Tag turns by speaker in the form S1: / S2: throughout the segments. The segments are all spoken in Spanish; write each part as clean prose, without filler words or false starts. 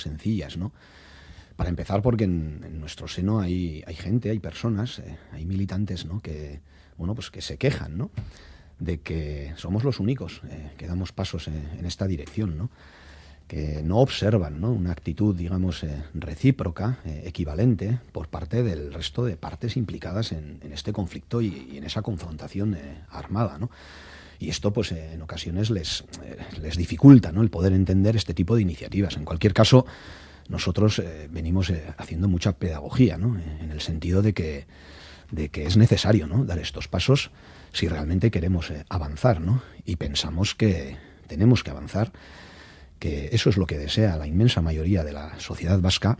S1: sencillas, ¿no? Para empezar, porque en nuestro seno hay gente, hay personas, hay militantes, ¿no? Pues que se quejan, ¿no? De que somos los únicos que damos pasos en esta dirección, ¿no? Que no observan, ¿no? Una actitud, digamos, recíproca, equivalente, por parte del resto de partes implicadas en este conflicto y en esa confrontación armada, ¿no? Y esto, pues, en ocasiones les dificulta, ¿no? El poder entender este tipo de iniciativas. En cualquier caso, nosotros venimos haciendo mucha pedagogía, ¿no? En el sentido de que es necesario, ¿no? Dar estos pasos si realmente queremos avanzar, ¿no? Y pensamos que tenemos que avanzar, que eso es lo que desea la inmensa mayoría de la sociedad vasca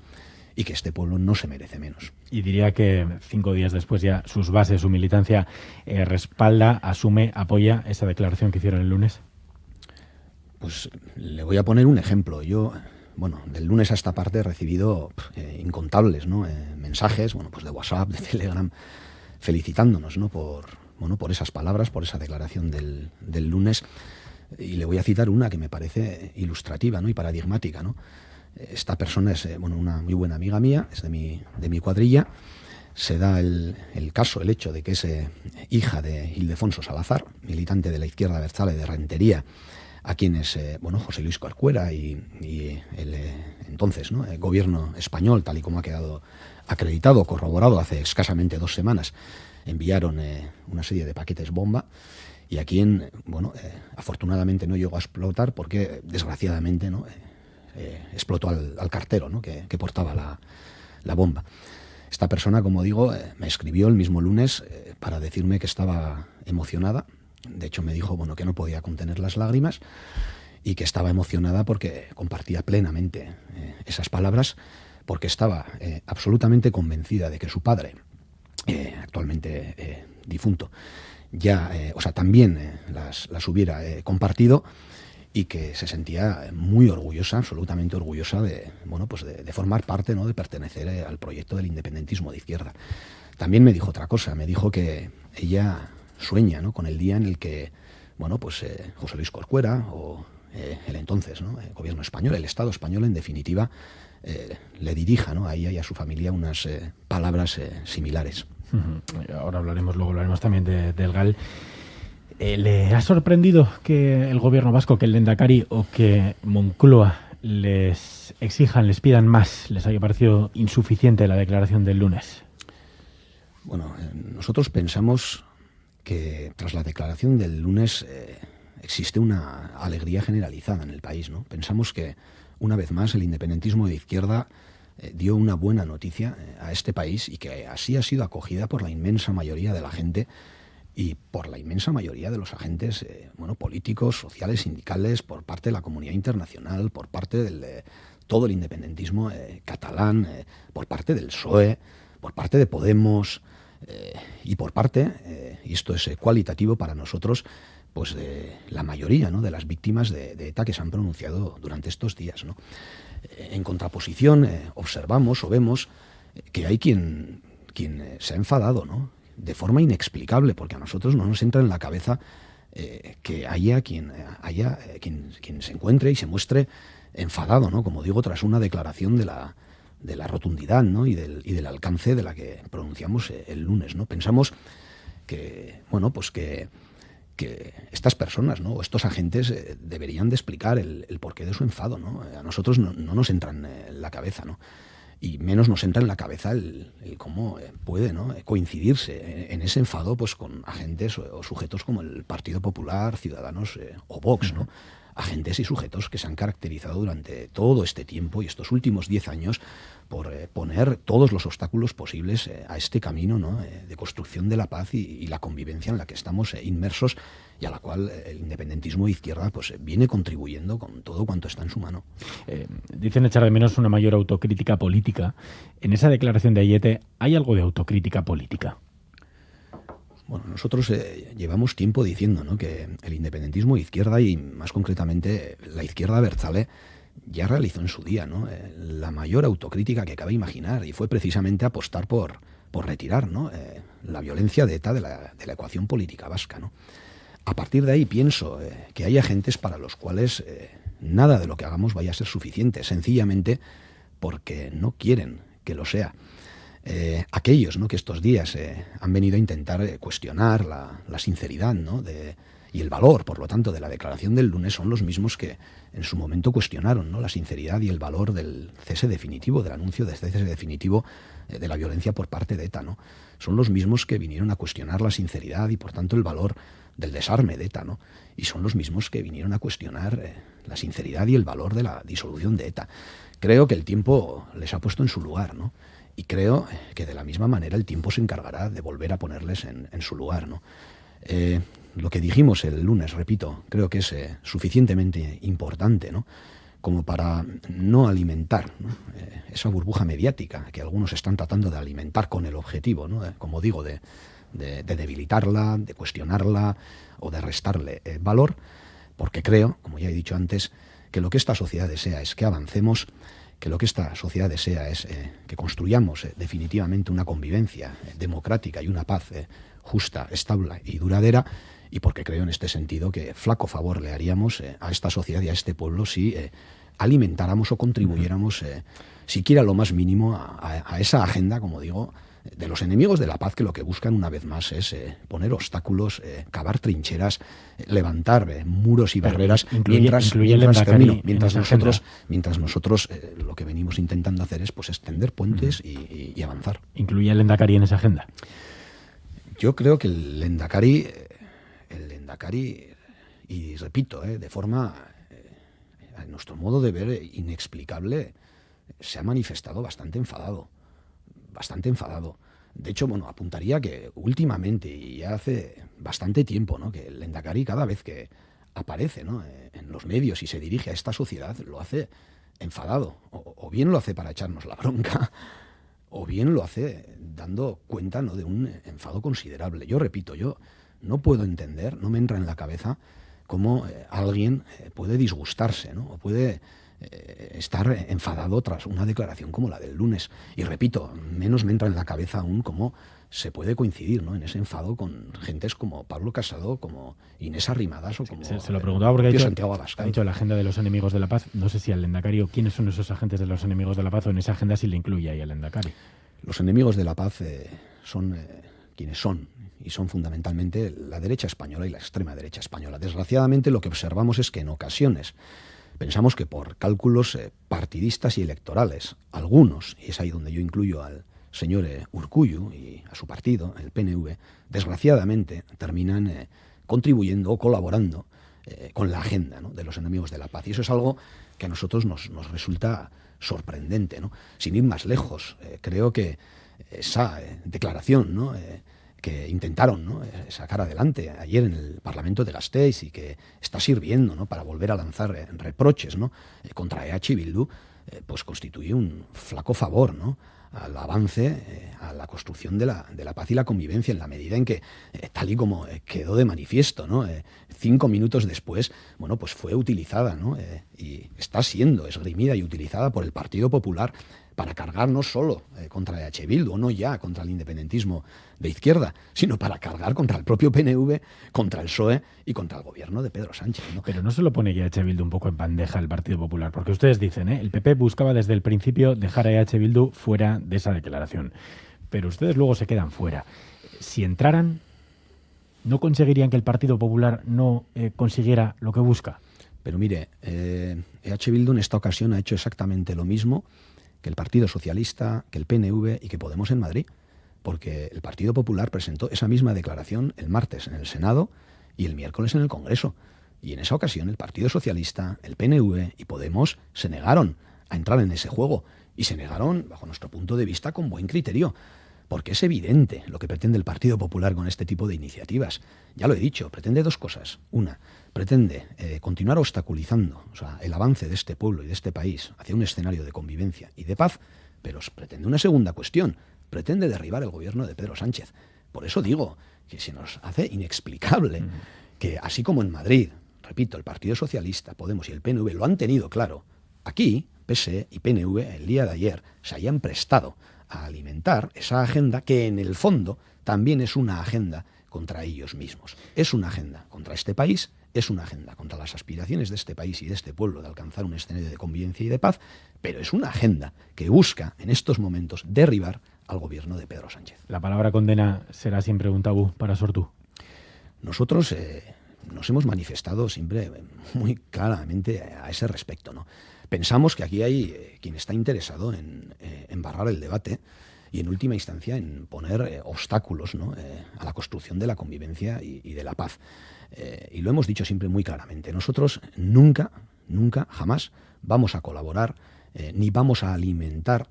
S1: y que este pueblo no se merece menos.
S2: Y diría que 5 días después ya sus bases, su militancia respalda, asume, apoya esa declaración que hicieron el lunes.
S1: Pues le voy a poner un ejemplo. Yo, del lunes a esta parte he recibido incontables, ¿no? Mensajes, pues de WhatsApp, de Telegram, felicitándonos, ¿no? por esas palabras, por esa declaración del lunes. Y le voy a citar una que me parece ilustrativa, ¿no? Y paradigmática, ¿no? Esta persona es una muy buena amiga mía, es de mi cuadrilla. Se da el caso, el hecho de que es hija de Ildefonso Salazar, militante de la izquierda abertzale de Rentería, a quienes José Luis Corcuera y el entonces, ¿no? El gobierno español, tal y como ha quedado acreditado, corroborado hace escasamente 2 semanas, enviaron una serie de paquetes bomba, y a quien, afortunadamente no llegó a explotar porque, desgraciadamente, ¿no? Explotó al cartero, ¿no? que portaba la bomba. Esta persona, como digo, me escribió el mismo lunes para decirme que estaba emocionada. De hecho, me dijo que no podía contener las lágrimas y que estaba emocionada porque compartía plenamente esas palabras, porque estaba absolutamente convencida de que su padre, actualmente difunto, ya, también las hubiera compartido, y que se sentía muy orgullosa, absolutamente orgullosa de formar parte, ¿no? De pertenecer al proyecto del independentismo de izquierda. También me dijo otra cosa, me dijo que ella sueña, ¿no? Con el día en el que José Luis Corcuera o el entonces, ¿no? El gobierno español, el Estado español, en definitiva, le dirija, ¿no? A ella y a su familia unas palabras similares.
S2: Ahora luego hablaremos también del GAL. ¿Le ha sorprendido que el gobierno vasco, que el Lehendakari o que Moncloa les exijan, les pidan más? ¿Les haya parecido insuficiente la declaración del lunes?
S1: Nosotros pensamos que tras la declaración del lunes existe una alegría generalizada en el país, ¿no? Pensamos que, una vez más, el independentismo de izquierda dio una buena noticia a este país, y que así ha sido acogida por la inmensa mayoría de la gente y por la inmensa mayoría de los agentes políticos, sociales, sindicales, por parte de la comunidad internacional, por parte de todo el independentismo catalán, por parte del PSOE, por parte de Podemos, y por parte, y esto es cualitativo para nosotros, pues de la mayoría, ¿no? De las víctimas de ETA que se han pronunciado durante estos días, ¿no? En contraposición, observamos o vemos que hay quien se ha enfadado, ¿no? De forma inexplicable, porque a nosotros no nos entra en la cabeza que haya quien se encuentre y se muestre enfadado, ¿no? Como digo, tras una declaración de la rotundidad, ¿no? y del alcance de la que pronunciamos el lunes, ¿no? Pensamos que que estas personas, ¿no? O estos agentes deberían de explicar el porqué de su enfado, ¿no? A nosotros no nos entra en la cabeza, ¿no? Y menos nos entra en la cabeza el cómo puede, ¿no? Coincidirse en ese enfado, pues, con agentes o sujetos como el Partido Popular, Ciudadanos o Vox, ¿no? Agentes y sujetos que se han caracterizado durante todo este tiempo y estos últimos 10 años por poner todos los obstáculos posibles a este camino, ¿no? De construcción de la paz y la convivencia en la que estamos inmersos, y a la cual el independentismo de izquierda pues viene contribuyendo con todo cuanto está en su mano.
S2: Dicen echar de menos una mayor autocrítica política. En esa declaración de Aiete, ¿hay algo de autocrítica política?
S1: Bueno, nosotros llevamos tiempo diciendo, ¿no? Que el independentismo de izquierda, y más concretamente la izquierda abertzale, ya realizó en su día, ¿no? La mayor autocrítica que cabe imaginar, y fue precisamente apostar por retirar, ¿no? La violencia de ETA de la ecuación política vasca, ¿no? A partir de ahí pienso que hay agentes para los cuales nada de lo que hagamos vaya a ser suficiente, sencillamente porque no quieren que lo sea. Aquellos, ¿no?, que estos días han venido a intentar cuestionar la sinceridad, ¿no?, y el valor, por lo tanto, de la declaración del lunes, son los mismos que en su momento cuestionaron, ¿no?, la sinceridad y el valor del cese definitivo, del anuncio de cese definitivo de la violencia por parte de ETA, ¿no? Son los mismos que vinieron a cuestionar la sinceridad y, por tanto, el valor del desarme de ETA, ¿no? Y son los mismos que vinieron a cuestionar la sinceridad y el valor de la disolución de ETA. Creo que el tiempo les ha puesto en su lugar, ¿no? Y creo que de la misma manera el tiempo se encargará de volver a ponerles en su lugar, ¿no? Lo que dijimos el lunes, repito, creo que es suficientemente importante, ¿no?, como para no alimentar, ¿no?, esa burbuja mediática que algunos están tratando de alimentar con el objetivo, ¿no?, como digo, de debilitarla, de cuestionarla o de restarle valor, porque creo, como ya he dicho antes, que lo que esta sociedad desea es que avancemos, que lo que esta sociedad desea es que construyamos definitivamente una convivencia democrática y una paz justa, estable y duradera, y porque creo en este sentido que flaco favor le haríamos a esta sociedad y a este pueblo si alimentáramos o contribuyéramos siquiera lo más mínimo a esa agenda, como digo, de los enemigos de la paz, que lo que buscan una vez más es poner obstáculos, cavar trincheras, levantar muros y barreras, mientras nosotros lo que venimos intentando hacer es pues extender puentes y avanzar.
S2: ¿Incluye el Lendakari en esa agenda?
S1: Yo creo que el Lendakari, y repito, de forma, a nuestro modo de ver, inexplicable, se ha manifestado bastante enfadado. De hecho, bueno, apuntaría que últimamente, y ya hace bastante tiempo, ¿no?, que el Lendakari, cada vez que aparece, ¿no?, en los medios y se dirige a esta sociedad, lo hace enfadado. O bien lo hace para echarnos la bronca, o bien lo hace dando cuenta, ¿no?, de un enfado considerable. Yo repito, yo no puedo entender, no me entra en la cabeza cómo alguien puede disgustarse, ¿no?, o puede estar enfadado tras una declaración como la del lunes. Y repito, menos me entra en la cabeza aún cómo se puede coincidir, ¿no?, en ese enfado con gentes como Pablo Casado, como Inés Arrimadas o como
S2: se lo preguntaba porque
S1: Santiago Abascal.
S2: Ha dicho la agenda de los enemigos de la paz. No sé si al Lendakari o quiénes son esos agentes de los enemigos de la paz, o en esa agenda si le incluye ahí al Lendakari.
S1: Los enemigos de la paz son quienes son, y son fundamentalmente la derecha española y la extrema derecha española. Desgraciadamente, lo que observamos es que en ocasiones pensamos que por cálculos partidistas y electorales, algunos, y es ahí donde yo incluyo al señor Urkullu y a su partido, el PNV, desgraciadamente terminan contribuyendo o colaborando con la agenda, ¿no?, de los enemigos de la paz. Y eso es algo que a nosotros nos resulta sorprendente, ¿no? Sin ir más lejos, creo que esa declaración, ¿no?, que intentaron, ¿no?, sacar adelante ayer en el Parlamento de Gasteiz y que está sirviendo, ¿no?, para volver a lanzar reproches, ¿no?, contra EH Bildu, pues constituye un flaco favor, ¿no?, al avance, a la construcción de la paz y la convivencia, en la medida en que, tal y como quedó de manifiesto, ¿no?, 5 minutos después, bueno, pues fue utilizada, ¿no?, y está siendo esgrimida y utilizada por el Partido Popular para cargar no solo contra EH Bildu, o no ya contra el independentismo de izquierda, sino para cargar contra el propio PNV, contra el PSOE y contra el gobierno de Pedro Sánchez, ¿no?
S2: Pero no se lo pone ya EH Bildu un poco en bandeja el Partido Popular, porque ustedes dicen, el PP buscaba desde el principio dejar a EH Bildu fuera de esa declaración, pero ustedes luego se quedan fuera. Si entraran, ¿no conseguirían que el Partido Popular no consiguiera lo que busca?
S1: Pero mire, EH Bildu en esta ocasión ha hecho exactamente lo mismo que el Partido Socialista, que el PNV y que Podemos en Madrid, porque el Partido Popular presentó esa misma declaración el martes en el Senado y el miércoles en el Congreso. Y en esa ocasión el Partido Socialista, el PNV y Podemos se negaron a entrar en ese juego, y se negaron, bajo nuestro punto de vista, con buen criterio, porque es evidente lo que pretende el Partido Popular con este tipo de iniciativas. Ya lo he dicho, pretende dos cosas. Una, pretende continuar obstaculizando, o sea, el avance de este pueblo y de este país hacia un escenario de convivencia y de paz, pero pretende una segunda cuestión, pretende derribar el gobierno de Pedro Sánchez. Por eso digo que se nos hace inexplicable que, así como en Madrid, repito, el Partido Socialista, Podemos y el PNV lo han tenido claro, aquí PSE y PNV el día de ayer se hayan prestado a alimentar esa agenda que en el fondo también es una agenda contra ellos mismos. Es una agenda contra este país, es una agenda contra las aspiraciones de este país y de este pueblo de alcanzar un escenario de convivencia y de paz, pero es una agenda que busca en estos momentos derribar al gobierno de Pedro Sánchez.
S2: ¿La palabra condena será siempre un tabú para Sortu?
S1: Nosotros nos hemos manifestado siempre muy claramente a ese respecto, ¿no? Pensamos que aquí hay quien está interesado en barrar el debate y en última instancia en poner obstáculos, ¿no?, a la construcción de la convivencia y de la paz. Y lo hemos dicho siempre muy claramente. Nosotros nunca, jamás vamos a colaborar ni vamos a alimentar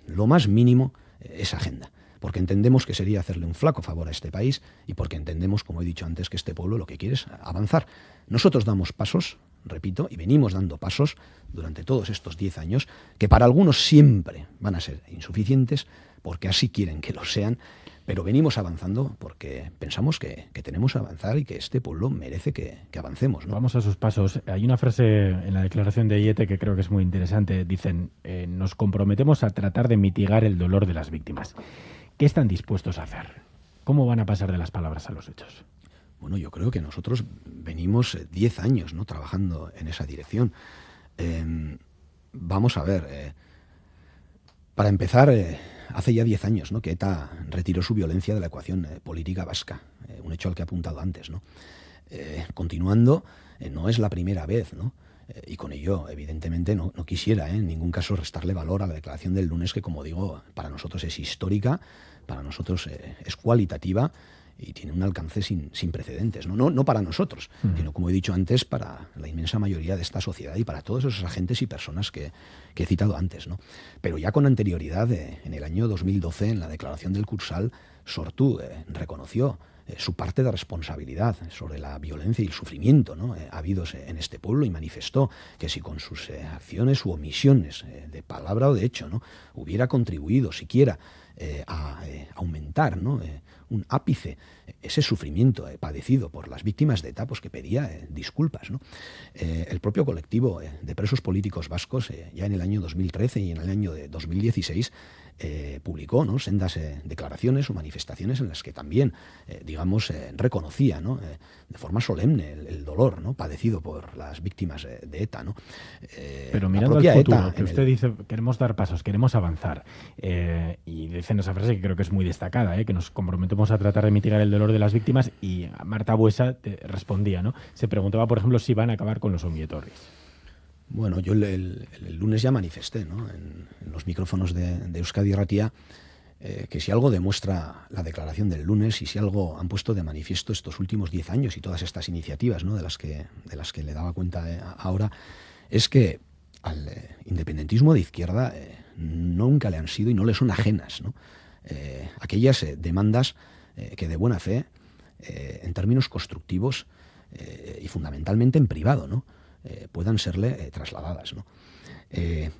S1: lo más mínimo esa agenda. Porque entendemos que sería hacerle un flaco favor a este país y porque entendemos, como he dicho antes, que este pueblo lo que quiere es avanzar. Nosotros damos pasos, repito, y venimos dando pasos durante todos estos 10 años, que para algunos siempre van a ser insuficientes, porque así quieren que lo sean, pero venimos avanzando porque pensamos que tenemos que avanzar y que este pueblo merece que avancemos, ¿no?
S2: Vamos a sus pasos. Hay una frase en la declaración de IETE que creo que es muy interesante. Dicen, nos comprometemos a tratar de mitigar el dolor de las víctimas. ¿Qué están dispuestos a hacer? ¿Cómo van a pasar de las palabras a los hechos?
S1: Bueno, yo creo que nosotros venimos 10 años, ¿no?, trabajando en esa dirección. Vamos a ver, para empezar, hace ya 10 años, ¿no?, que ETA retiró su violencia de la ecuación política vasca, un hecho al que he apuntado antes, ¿no? Continuando, no es la primera vez, ¿no? Y con ello, evidentemente, no quisiera en ningún caso restarle valor a la declaración del lunes, que, como digo, para nosotros es histórica, para nosotros es cualitativa y tiene un alcance sin precedentes. No para nosotros, sino, como he dicho antes, para la inmensa mayoría de esta sociedad y para todos esos agentes y personas que he citado antes, ¿no? Pero ya con anterioridad, en el año 2012, en la declaración del Cursal, Sortu reconoció su parte de responsabilidad sobre la violencia y el sufrimiento, ¿no?, habidos en este pueblo, y manifestó que si con sus acciones u omisiones, de palabra o de hecho, ¿no?, hubiera contribuido siquiera a aumentar, ¿no?, un ápice ese sufrimiento padecido por las víctimas de ETA, pues que pedía disculpas, ¿no? El propio colectivo de presos políticos vascos, ya en el año 2013 y en el año de 2016, publicó, ¿no?, sendas declaraciones o manifestaciones en las que también, reconocía, ¿no?, de forma solemne el dolor, ¿no?, padecido por las víctimas de ETA, ¿no?
S2: Pero mirando al futuro, que usted dice, queremos dar pasos, queremos avanzar, y dicen esa frase que creo que es muy destacada, que nos comprometemos a tratar de mitigar el dolor de las víctimas, y Marta Buesa respondía, ¿no? Se preguntaba, por ejemplo, si van a acabar con los ongietorris.
S1: Bueno, yo el lunes ya manifesté, ¿no?, en los micrófonos de Euskadi Irratia, que si algo demuestra la declaración del lunes y si algo han puesto de manifiesto estos últimos 10 años y todas estas iniciativas, ¿no?, de las que le daba cuenta ahora, es que al independentismo de izquierda nunca le han sido y no le son ajenas, ¿no?, aquellas demandas que de buena fe, en términos constructivos y fundamentalmente en privado, ¿no?, puedan serle trasladadas, ¿no?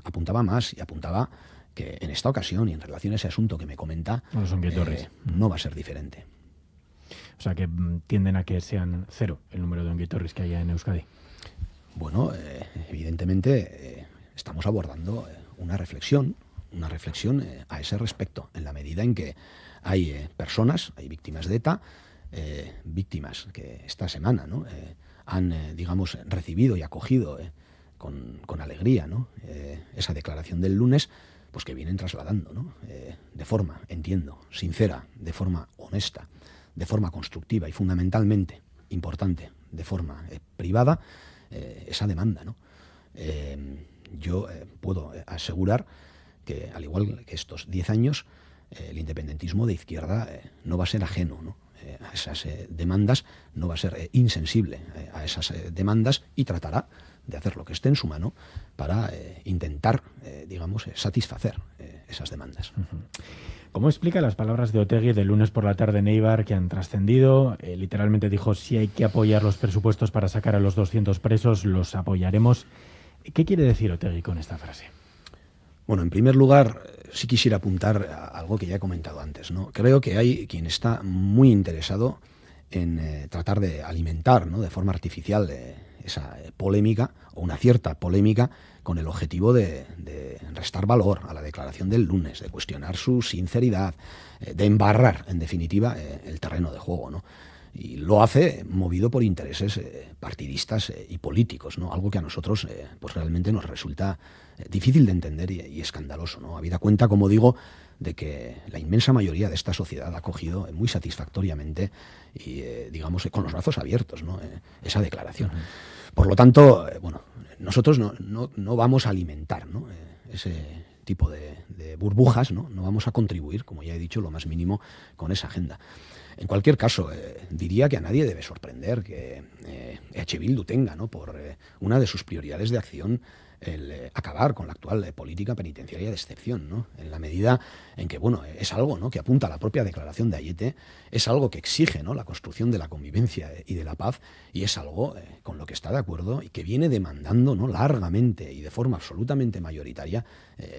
S1: Apuntaba más y apuntaba que en esta ocasión y en relación a ese asunto que me comenta, no va a ser diferente.
S2: O sea, que tienden a que sean 0 el número de ongietorris que haya en Euskadi.
S1: Bueno, evidentemente estamos abordando una reflexión a ese respecto, en la medida en que hay personas, hay víctimas de ETA, víctimas que esta semana, ¿no?, han, recibido y acogido con alegría, ¿no?, esa declaración del lunes, pues que vienen trasladando, ¿no?, de forma, entiendo, sincera, de forma honesta, de forma constructiva y fundamentalmente importante, de forma privada, esa demanda, ¿no? Yo puedo asegurar que, al igual que estos 10 años, el independentismo de izquierda no va a ser ajeno, ¿no?, a esas demandas, no va a ser insensible a esas demandas y tratará de hacer lo que esté en su mano para intentar, satisfacer esas demandas.
S2: ¿Cómo explica las palabras de Otegi del lunes por la tarde en Eibar, que han trascendido? Literalmente dijo, si hay que apoyar los presupuestos para sacar a los 200 presos, los apoyaremos. ¿Qué quiere decir Otegi con esta frase?
S1: Bueno, en primer lugar, sí quisiera apuntar a algo que ya he comentado antes, ¿no? Creo que hay quien está muy interesado en tratar de alimentar, ¿no?, de forma artificial esa polémica, o una cierta polémica, con el objetivo de restar valor a la declaración del lunes, de cuestionar su sinceridad, de embarrar, en definitiva, el terreno de juego, ¿no? Y lo hace movido por intereses partidistas y políticos, ¿no? Algo que a nosotros pues realmente nos resulta difícil de entender y escandaloso, ¿no? Habida cuenta, como digo, de que la inmensa mayoría de esta sociedad ha acogido muy satisfactoriamente y, digamos, con los brazos abiertos, ¿no? Esa declaración. Por lo tanto, bueno, nosotros no vamos a alimentar, ¿no? Ese tipo de burbujas, ¿no? No vamos a contribuir, como ya he dicho, lo más mínimo con esa agenda. En cualquier caso, diría que a nadie debe sorprender que EH Bildu tenga, ¿no? Por una de sus prioridades de acción el acabar con la actual política penitenciaria de excepción, ¿no? En la medida en que, bueno, es algo, ¿no?, que apunta a la propia declaración de Aiete, es algo que exige, ¿no?, la construcción de la convivencia y de la paz, y es algo con lo que está de acuerdo y que viene demandando, ¿no?, largamente y de forma absolutamente mayoritaria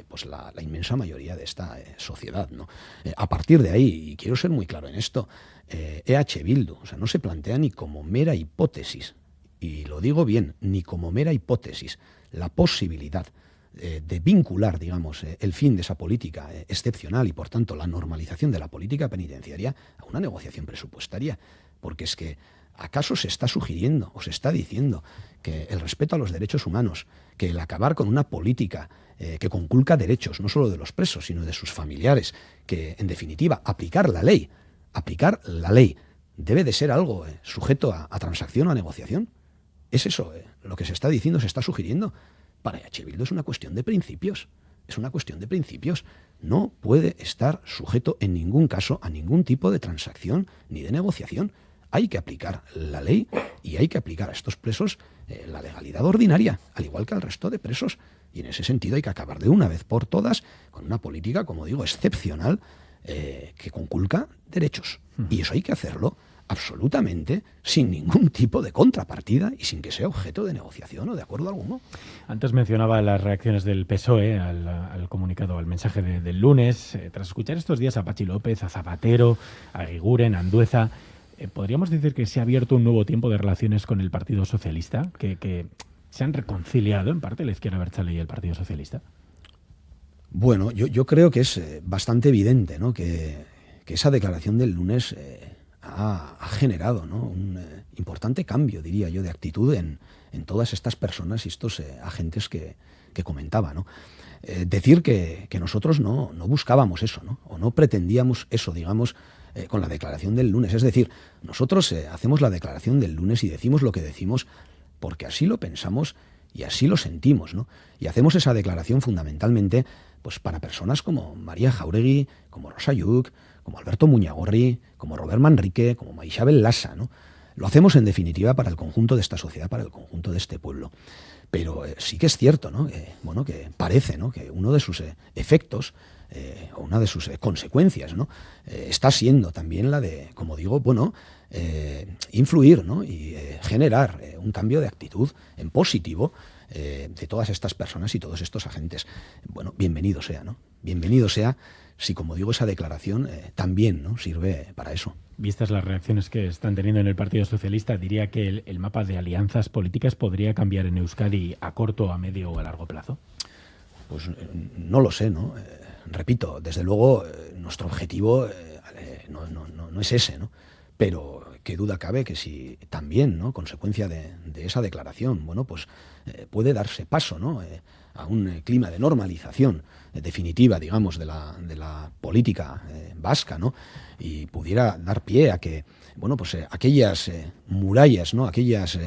S1: pues la inmensa mayoría de esta sociedad, ¿no? A partir de ahí, y quiero ser muy claro en esto, EH Bildu, o sea, no se plantea ni como mera hipótesis, y lo digo bien, ni como mera hipótesis, la posibilidad de vincular, digamos, el fin de esa política excepcional y, por tanto, la normalización de la política penitenciaria a una negociación presupuestaria. Porque es que, ¿acaso se está sugiriendo o se está diciendo que el respeto a los derechos humanos, que el acabar con una política que conculca derechos, no solo de los presos, sino de sus familiares, que, en definitiva, aplicar la ley debe de ser algo sujeto a transacción o a negociación? ¿Es eso lo que se está diciendo, se está sugiriendo? Para EH Bildu es una cuestión de principios. Es una cuestión de principios. No puede estar sujeto en ningún caso a ningún tipo de transacción ni de negociación. Hay que aplicar la ley y hay que aplicar a estos presos la legalidad ordinaria, al igual que al resto de presos. Y en ese sentido hay que acabar de una vez por todas con una política, como digo, excepcional, que conculca derechos. Y eso hay que hacerlo absolutamente sin ningún tipo de contrapartida y sin que sea objeto de negociación o de acuerdo alguno.
S2: Antes mencionaba las reacciones del PSOE al comunicado, al mensaje del lunes. Tras escuchar estos días a Patxi López, a Zapatero, a Eguiguren, a Andueza, ¿podríamos decir que se ha abierto un nuevo tiempo de relaciones con el Partido Socialista? ¿Que se han reconciliado en parte la izquierda abertzale y el Partido Socialista?
S1: Bueno, yo creo que es bastante evidente, ¿no?, que esa declaración del lunes ha generado, ¿no?, un importante cambio, diría yo, de actitud en todas estas personas y estos agentes que comentaba, ¿no? Decir que nosotros no buscábamos eso, ¿no?, o no pretendíamos eso, digamos, con la declaración del lunes. Es decir, nosotros hacemos la declaración del lunes y decimos lo que decimos porque así lo pensamos y así lo sentimos, ¿no? Y hacemos esa declaración fundamentalmente pues para personas como María Jáuregui, como Rosa Lluch, como Alberto Muñagorri, como Robert Manrique, como Maixabel Lassa, ¿no? Lo hacemos en definitiva para el conjunto de esta sociedad, para el conjunto de este pueblo. Pero sí que es cierto, ¿no?, que parece, ¿no?, que uno de sus efectos o una de sus consecuencias, ¿no?, está siendo también la de, como digo, bueno, influir, ¿no?, y generar un cambio de actitud en positivo de todas estas personas y todos estos agentes. Bueno, bienvenido sea, ¿no? Bienvenido sea si, como digo, esa declaración también, ¿no?, sirve para eso.
S2: Vistas las reacciones que están teniendo en el Partido Socialista, diría que el mapa de alianzas políticas podría cambiar en Euskadi a corto, a medio o a largo plazo.
S1: Pues no lo sé, ¿no? Repito, desde luego nuestro objetivo no es ese, ¿no? Pero qué duda cabe que si también, ¿no?, consecuencia de esa declaración, bueno, pues puede darse paso, ¿no?, a un clima de normalización definitiva, digamos, de la política vasca, ¿no?, y pudiera dar pie a que, bueno, pues aquellas murallas, ¿no?, aquellas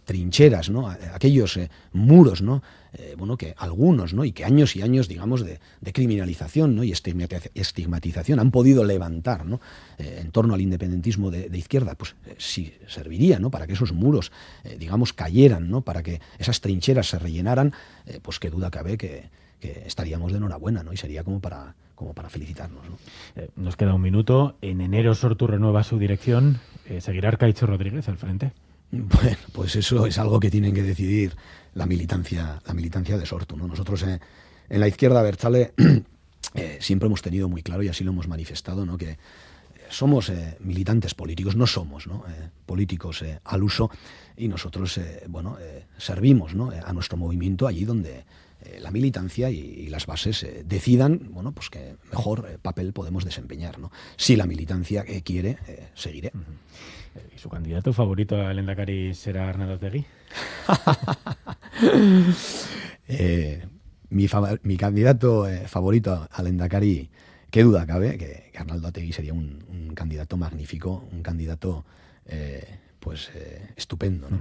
S1: trincheras, ¿no?, aquellos muros, ¿no?, bueno, que algunos, ¿no?, y que años y años, digamos, de criminalización, ¿no?, y estigmatización han podido levantar, ¿no?, en torno al independentismo de izquierda, pues sí serviría, ¿no?, para que esos muros, digamos, cayeran, ¿no?, para que esas trincheras se rellenaran, pues qué duda cabe que estaríamos de enhorabuena, ¿no?, y sería como para felicitarnos, ¿no?
S2: Nos queda un minuto. En enero Sortu renueva su dirección. ¿Seguirá Arkaitz Rodríguez al frente?
S1: Bueno, pues eso es algo que tienen que decidir la militancia de Sortu, ¿no? Nosotros en la izquierda abertzale siempre hemos tenido muy claro, y así lo hemos manifestado, ¿no?, que somos militantes políticos, no somos, ¿no?, políticos al uso, y nosotros servimos, ¿no?, a nuestro movimiento allí donde la militancia y las bases decidan, bueno, pues qué mejor papel podemos desempeñar, ¿no? Si la militancia quiere, seguiré.
S2: ¿Y su candidato favorito al Lehendakari será Arnaldo Otegi?
S1: Mi candidato favorito al Lehendakari, qué duda cabe, que Arnaldo Otegi sería un candidato magnífico, un candidato estupendo, ¿no?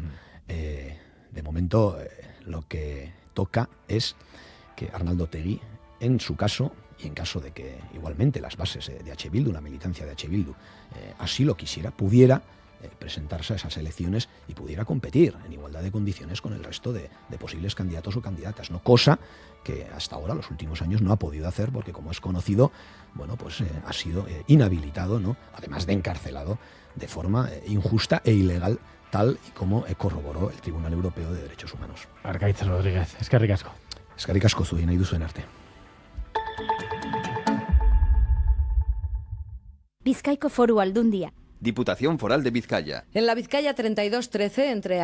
S1: De momento lo que toca es que Arnaldo Otegi, en su caso, y en caso de que igualmente las bases de H. Bildu, la militancia de H. Bildu, así lo quisiera, pudiera presentarse a esas elecciones y pudiera competir en igualdad de condiciones con el resto de posibles candidatos o candidatas, ¿no? Cosa que hasta ahora, los últimos años, no ha podido hacer porque, como es conocido, bueno, pues ha sido inhabilitado, ¿no? Además de encarcelado de forma injusta e ilegal, tal y como corroboró el Tribunal Europeo de Derechos Humanos.
S2: Arkaitz Rodríguez, eskerrik asko.
S1: Eskerrik asko zuri nahi duzuen arte.
S3: Bizkaiko Foru Aldundia.
S4: Diputación Foral de Vizcaya.
S5: En la Vizcaya 3213, entre